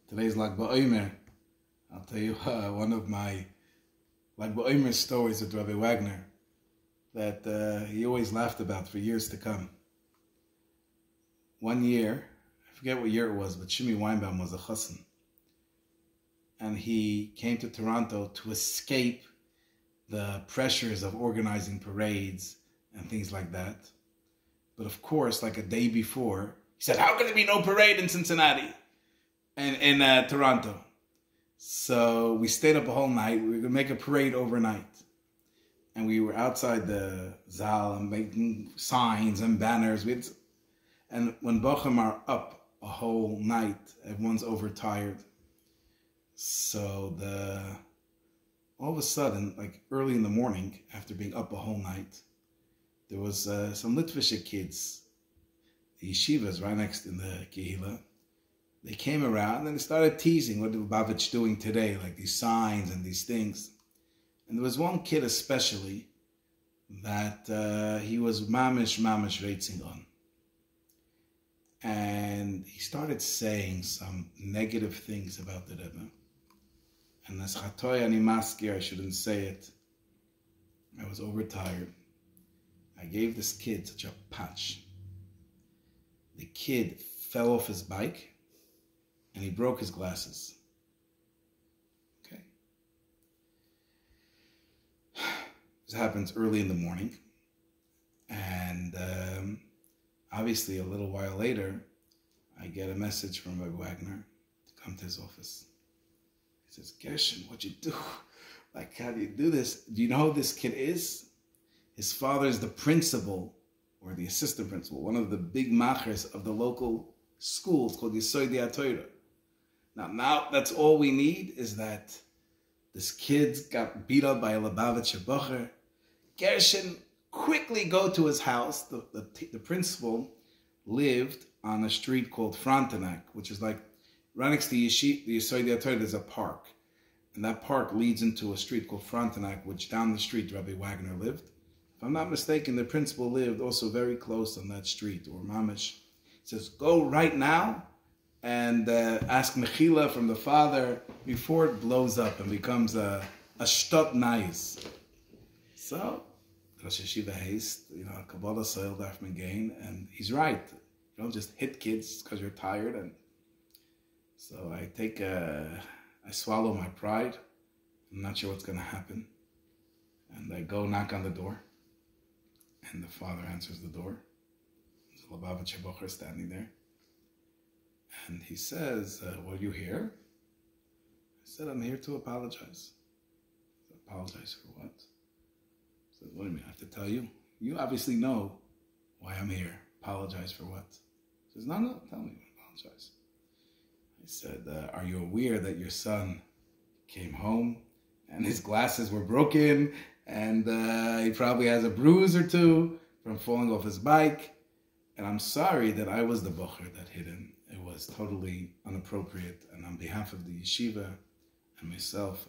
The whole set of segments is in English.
Today's BaOmer. I'll tell you one of my BaOmer stories with Rabbi WAGNER that he always laughed about for years to come. One year, I forget what year it was, but Shimi Weinbaum was a chassan. And he came to Toronto to escape the pressures of organizing parades and things like that. But of course, like a day before, he said, how can there be no parade in Cincinnati and in Toronto? So we stayed up a whole night. We were going to make a parade overnight. And we were outside the Zal and making signs and banners. And when BaOmer are up a whole night, everyone's overtired. So all of a sudden, like early in the morning, after being up a whole night, there was some Litvische kids, the yeshivas right next in the AKIVA. They came around and they started teasing what Lubavitch doing today, like these signs and these things. And there was one kid especially that he was mamish reitzing on. And he started saying some negative things about the Rebbe. And as chatoy ani maskir, I shouldn't say it. I was overtired. I gave this kid such a punch. The kid fell off his bike and he broke his glasses. Okay. This happens early in the morning. And obviously a little while later, I get a message from Rabbi WAGNER to come to his office. He says, Gershon, what'd you do? Like, how do you do this? Do you know who this kid is? His father is the principal, or the assistant principal, one of the big machers of the local school. It's called Yesod Torah. Now that's all we need is that this kid got beat up by a Lubavitcher bocher. Gershon, quickly go to his house. The principal lived on a street called Frontenac, which is like right next to the Yesod Torah. There's a park, and that park leads into a street called Frontenac, which down the street Rabbi WAGNER lived. If I'm not mistaken, the principal lived also very close on that street, or mamish. He says, go right now and ask mechila from the father before it blows up and becomes a shtot nais. So Rosh Yeshiva haste, Kabbalah soil darf man gain, and he's right. You don't just hit kids because you're tired. And so I swallow my pride. I'm not sure what's going to happen. And I go knock on the door. And the father answers the door. There's a Lubavitcher bocher standing there. And he says, were you here? I said, I'm here to apologize. I said, apologize for what? I said, what do you mean? I have to tell you? You obviously know why I'm here. Apologize for what? He says, no, tell me. Apologize. I said, are you aware that your son came home and his glasses were broken and he probably has a bruise or two from falling off his bike? And I'm sorry that I was the bocher that hit him. It was totally inappropriate. And on behalf of the yeshiva and myself,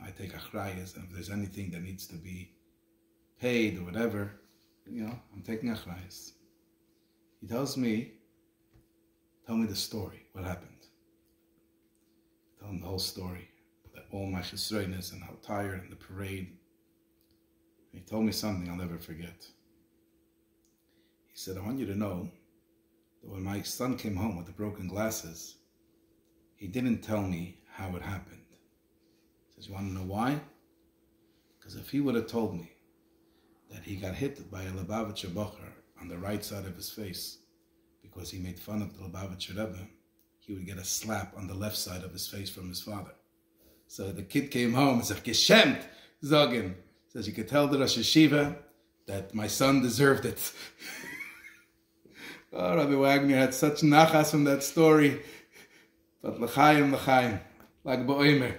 I take achrayas, and if there's anything that needs to be paid or whatever, I'm taking achrayas. He tells me, tell me the story, what happened. Tell him the whole story, all my chesroiness and how tired and the parade. He told me something I'll never forget. He said, I want you to know that when my son came home with the broken glasses, he didn't tell me how it happened. He says, you want to know why? Because if he would have told me that he got hit by a Lubavitcher bocher on the right side of his face because he made fun of the Lubavitcher Rebbe, he would get a slap on the left side of his face from his father. So the kid came home and said, Geschämt, Zogen. Says, you could tell the Rosh Yeshiva that my son deserved it. Oh, Rabbi WAGNER had such nachas from that story. But l'chaim, like BaOmer.